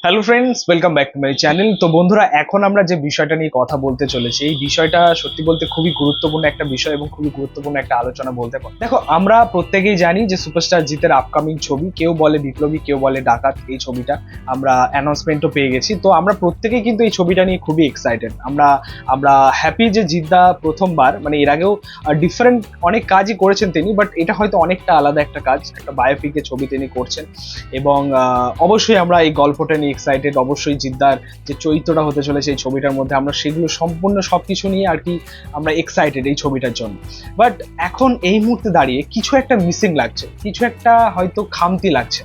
Hello friends, welcome back to my channel. তো বন্ধুরা, এখন আমরা যে বিষয়টা নিয়ে কথা বলতে চলেছি, এই বিষয়টা সত্যি বলতে খুবই গুরুত্বপূর্ণ একটা বিষয় এবং খুবই গুরুত্বপূর্ণ একটা আলোচনা বলতে পারি। দেখো, আমরা প্রত্যেকেই জানি যে সুপারস্টার জিতের আপকামিং ছবি, কেউ বলে বিপ্লবী, কেউ বলে ডাকাত, এই ছবিটা আমরা অ্যানাউন্সমেন্টও পেয়ে গেছি। তো আমরা প্রত্যেকেই কিন্তু এই ছবিটা নিয়ে খুবই এক্সাইটেড। আমরা আমরা হ্যাপি যে জিদ্দা প্রথমবার, মানে এর আগেও ডিফারেন্ট অনেক কাজই করেছেন তিনি, বাট এটা হয়তো অনেকটা আলাদা একটা কাজ, একটা বায়োপিকের ছবি তিনি করছেন। এবং অবশ্যই আমরা এই গল্পটা নিয়ে এক্সাইটেড। অবশ্যই জিদ্দার যে চরিত্রটা হতে চলেছে এই ছবিটার মধ্যে, আমরা সেগুলো সম্পূর্ণ সবকিছু নিয়ে আর কি আমরা এক্সাইটেড এই ছবিটার জন্য। বাট এখন এই মুহূর্তে দাঁড়িয়ে কিছু একটা মিসিং লাগছে, কিছু একটা হয়তো খামতি লাগছে।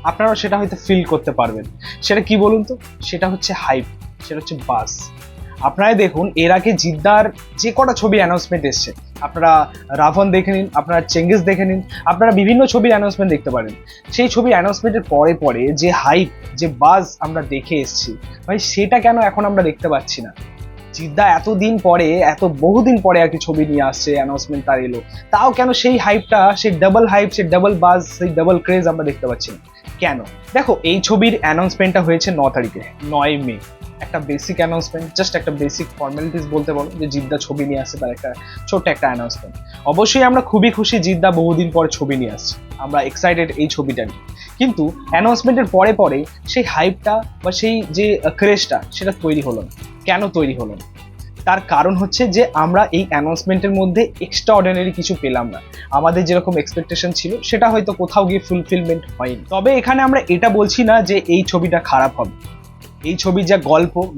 আপনারা সেটা হয়তো ফিল করতে পারবেন। সেটা কি বলুন তো? সেটা হচ্ছে হাইপ, সেটা হচ্ছে বাস। আপনারা দেখুন, এর আগে জিদ্দার যে কটা ছবি অ্যানাউন্সমেন্ট এসছে, আপনারা রাভন দেখে নিন, আপনারা চেঙ্গিস দেখে নিন, আপনারা বিভিন্ন ছবির অ্যানাউন্সমেন্ট দেখতে পারেন। সেই ছবির অ্যানাউন্সমেন্টের পরে পরে যে হাইপ, যে বাজ আমরা দেখে এসছি, ভাই সেটা কেন এখন আমরা দেখতে পাচ্ছি না? জিদ্দা এতদিন পরে, এত বহুদিন পরে আর কি ছবি নিয়ে আসছে, অ্যানাউন্সমেন্ট তার এলো, তাও কেন সেই হাইপটা, সেই ডাবল হাইপ, সেই ডাবল বাজ, সেই ডাবল ক্রেজ আমরা দেখতে পাচ্ছি না কেন? দেখো, এই ছবির অ্যানাউন্সমেন্টটা হয়েছে 9 তারিখে, 9 মে। একটা বেসিক অ্যানাউন্সমেন্ট, জাস্ট একটা বেসিক ফর্মালিটিস বলতে বলো, যে জিদ্দা ছবি নিয়ে আসছে, তার একটা ছোট্ট একটা অ্যানাউন্সমেন্ট। অবশ্যই আমরা খুবই খুশি, জিদ্দা বহুদিন পরে ছবি নিয়ে আসছে, আমরা এক্সাইটেড এই ছবিটা নিয়ে। কিন্তু অ্যানাউন্সমেন্টের পরে পরে সেই হাইপটা বা সেই যে ক্রেজটা, সেটা তৈরি হলো না। কেন তৈরি হলো না? তার কারণ হচ্ছে যে আমরা এই অ্যানাউন্সমেন্টের মধ্যে এক্সট্রা অর্ডিনারি কিছু পেলাম না। আমাদের যেরকম এক্সপেকটেশন ছিল, সেটা হয়তো কোথাও গিয়ে ফুলফিলমেন্ট হয়নি। তবে এখানে আমরা এটা বলছি না যে এই ছবিটা খারাপ হবে। এই ছবির যা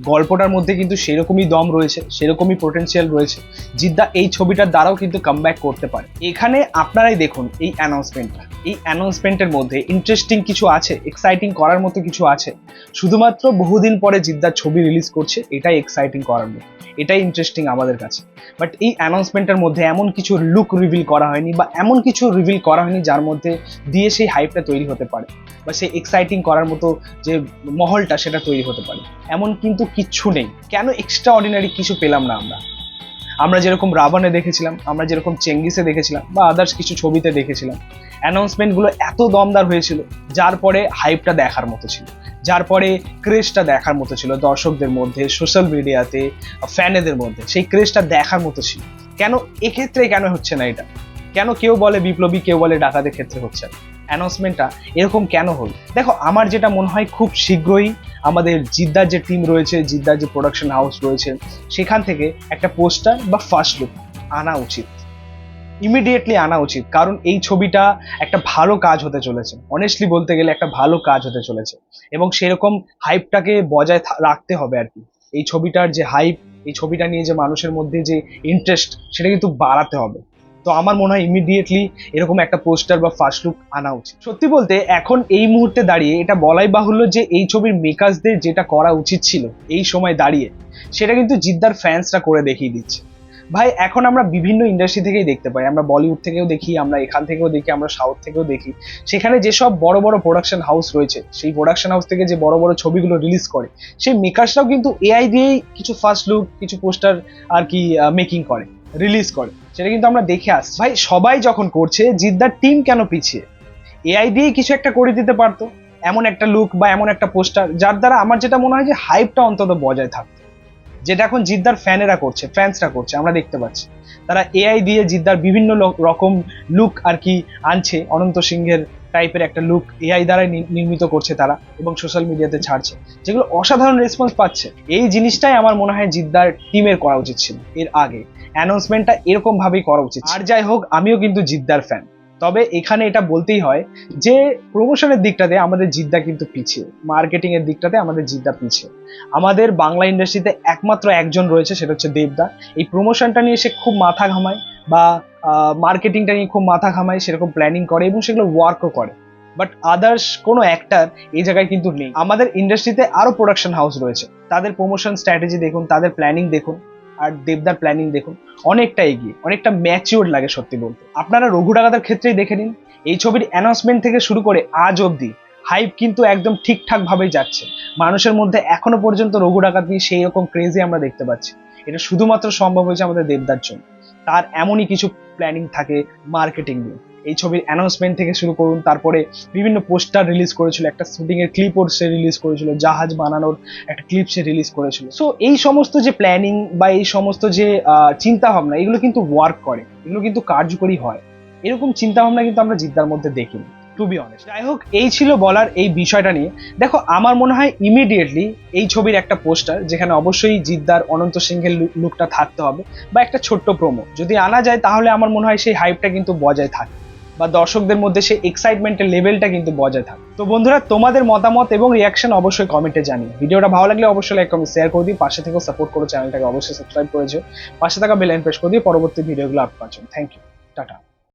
গল্পটার মধ্যে কিন্তু সেরকমই দম রয়েছে, সেরকমই পোটেনশিয়াল রয়েছে। জিদ্দা এই ছবিটার দ্বারাও কিন্তু কামব্যাক করতে পারে। এখানে আপনারাই দেখুন এই অ্যানাউন্সমেন্টটা, এই অ্যানাউন্সমেন্টের মধ্যে ইন্টারেস্টিং কিছু আছে, এক্সাইটিং করার মতো কিছু আছে। শুধুমাত্র বহুদিন পরে জিদ্দার ছবি রিলিজ করছে, এটাই এক্সাইটিং করার মতো, এটাই ইন্টারেস্টিং আমাদের কাছে। বাট এই অ্যানাউন্সমেন্টের মধ্যে এমন কিছু লুক রিভিল করা হয়নি, বা এমন কিছু রিভিল করা হয়নি যার মধ্যে দিয়ে সেই হাইপটা তৈরি হতে পারে, বা সেই এক্সাইটিং করার মতো যে মহলটা, সেটা তৈরি হতে পারে। এমন কিন্তু কিচ্ছু নেই। কেন এক্সট্রা অর্ডিনারি কিছু পেলাম না আমরা? আমরা যেরকম রাবণে দেখেছিলাম, আমরা যেরকম চেঙ্গিসে দেখেছিলাম, বা আদার্স কিছু ছবিতে দেখেছিলাম, অ্যানাউন্সমেন্টগুলো এত দমদার হয়েছিল, যার পরে হাইপটা দেখার মতো ছিল, যার পরে ক্রেজটা দেখার মতো ছিল দর্শকদের মধ্যে, সোশ্যাল মিডিয়াতে, ফ্যানেদের মধ্যে সেই ক্রেজটা দেখার মতো ছিল। কেন এক্ষেত্রে কেন হচ্ছে না এটা? কেন কেউ বলে বিপ্লবী, কেউ বলে ডাকাতের ক্ষেত্রে হচ্ছে না? অ্যানাউন্সমেন্টটা এরকম কেন হল? দেখো, আমার যেটা মনে হয়, খুব শীঘ্রই আমাদের জিদ্দার যে টিম রয়েছে, জিদ্দার যে প্রোডাকশন হাউস রয়েছে, সেখান থেকে একটা পোস্টার বা ফার্স্ট লুক আনা উচিত, ইমিডিয়েটলি আনা উচিত। কারণ এই ছবিটা একটা ভালো কাজ হতে চলেছে, অনেস্টলি বলতে গেলে একটা ভালো কাজ হতে চলেছে, এবং সেরকম হাইপটাকে বজায় রাখতে হবে আর কি। এই ছবিটার যে হাইপ, এই ছবিটা নিয়ে যে মানুষের মধ্যে যে ইন্টারেস্ট, সেটা কিন্তু বাড়াতে হবে। তো আমার মনে হয় ইমিডিয়েটলি এরকম একটা পোস্টার বা ফার্স্ট লুক আনা উচিত। সত্যি বলতে এখন এই মুহূর্তে দাঁড়িয়ে এটা বলাই বাহুল্য যে এই ছবির মেকার্সদের যেটা করা উচিত ছিল এই সময় দাঁড়িয়ে, সেটা কিন্তু জিদ্দার ফ্যান্সরা করে দেখিয়ে দিচ্ছে। ভাই, এখন আমরা বিভিন্ন ইন্ডাস্ট্রি থেকেই দেখতে পাই, আমরা বলিউড থেকেও দেখি, আমরা এখান থেকেও দেখি, আমরা সাউথ থেকেও দেখি। সেখানে যেসব বড় বড় প্রোডাকশন হাউস রয়েছে, সেই প্রোডাকশন হাউস থেকে যে বড় বড় ছবিগুলো রিলিজ করে, সেই মেকার্সরাও কিন্তু এআই দিয়েই কিছু ফার্স্ট লুক, কিছু পোস্টার আর কি মেকিং করে, রিলিজ করে। সেটা কিন্তু আমরা দেখে আসছি। ভাই, সবাই যখন করছে, জিদ্দার টিম কেন পিছিয়ে? এআই দিয়েই কিছু একটা করে দিতে পারতো, এমন একটা লুক বা এমন একটা পোস্টার, যার দ্বারা আমার যেটা মনে হয় যে হাইপটা অন্তত বজায় থাকতো। যেটা এখন জিদ্দার ফ্যান্সরা করছে, আমরা দেখতে পাচ্ছি। তারা এআই দিয়ে জিদ্দার বিভিন্ন রকম লুক আর কি আনছে, অনন্ত সিংহের টাইপের একটা লুক এআই দ্বারাই নির্মিত করছে তারা, এবং সোশ্যাল মিডিয়াতে ছাড়ছে, যেগুলো অসাধারণ রেসপন্স পাচ্ছে। এই জিনিসটাই আমার মনে হয় জিদ্দার টিমের করা উচিত ছিল এর আগে। অ্যানাউন্সমেন্টটা এরকম ভাবেই করা উচিত। আর যাই হোক, আমিও কিন্তু জিদ্দার ফ্যান। তবে এখানে এটা বলতেই হয় যে প্রমোশনের দিকটাতে আমাদের জিদ্দা কিন্তু পিছিয়ে, মার্কেটিং এর দিকটাতে আমাদের জিদ্দা পিছিয়ে। আমাদের বাংলা ইন্ডাস্ট্রিতে একমাত্র একজন রয়েছে, সেটা হচ্ছে দেবদা। এই প্রমোশনটা নিয়ে সে খুব মাথা ঘামায়, বা মার্কেটিংটা নিয়ে খুব মাথা ঘামায়, সেরকম প্ল্যানিং করে এবং সেগুলো ওয়ার্কও করে। বাট আদার্স কোনো অ্যাক্টার এই জায়গায় কিন্তু নেই। আমাদের ইন্ডাস্ট্রিতে আরো প্রোডাকশন হাউস রয়েছে, তাদের প্রমোশন স্ট্র্যাটেজি দেখুন, তাদের প্ল্যানিং দেখুন, আর দেবদার প্ল্যানিং দেখুন, অনেকটা এগিয়ে, অনেকটা ম্যাচিওর লাগে সত্যি বলতে। আপনারা রঘু ডাকাতের ক্ষেত্রেই দেখে নিন, এই ছবির অ্যানাউন্সমেন্ট থেকে শুরু করে আজ অবধি হাইপ কিন্তু একদম ঠিকঠাক ভাবেই যাচ্ছে। মানুষের মধ্যে এখনো পর্যন্ত রঘু ডাকাত নিয়ে সেই রকম ক্রেজি আমরা দেখতে পাচ্ছি। এটা শুধুমাত্র সম্ভব হয়েছে আমাদের দেবদার জন্য। তার এমনই কিছু প্ল্যানিং থাকে মার্কেটিং নিয়ে, এই ছবির অ্যানাউন্সমেন্ট থেকে শুরু করুন, তারপরে বিভিন্ন পোস্টার রিলিজ করেছিল, একটা শুটিং এর ক্লিপও সে রিলিজ করেছিল, জাহাজ বানানোর একটা ক্লিপ সে রিলিজ করেছিল। সো এই সমস্ত যে প্ল্যানিং বা এই সমস্ত যে চিন্তা ভাবনা, এগুলো কিন্তু ওয়ার্ক করে, এগুলো কিন্তু কার্যকরী হয়। এরকম চিন্তা ভাবনা কিন্তু আমরা জিদ্দার মধ্যে দেখিনি, টু বি অনেস্ট। যাই হোক, এই ছিল বলার এই বিষয়টা নিয়ে। দেখো, আমার মনে হয় ইমিডিয়েটলি এই ছবির একটা পোস্টার, যেখানে অবশ্যই জিদ্দার অনন্ত সিংহের লুকটা থাকতে হবে, বা একটা ছোট্ট প্রোমো যদি আনা যায়, তাহলে আমার মনে হয় সেই হাইপটা কিন্তু বজায় থাকে, বা দর্শকদের মধ্যে সেই এক্সাইটমেন্টের লেভেলটা কিন্তু বজায় থাকে। তো বন্ধুরা, তোমাদের মতামত এবং রিয়াকশন অবশ্যই কমেন্টে জানিও। ভিডিওটা ভালো লাগলে অবশ্যই লাইক কমেন্ট শেয়ার করে দিই, পাশে থেকেও সাপোর্ট করো, চ্যানেলটাকে অবশ্যই সাবস্ক্রাইব করেছো, পাশে থাকা বেল আইকন প্রেস করে দিয়ে পরবর্তী ভিডিওগুলো আপলোড পাচ্ছ। Thank you, tata.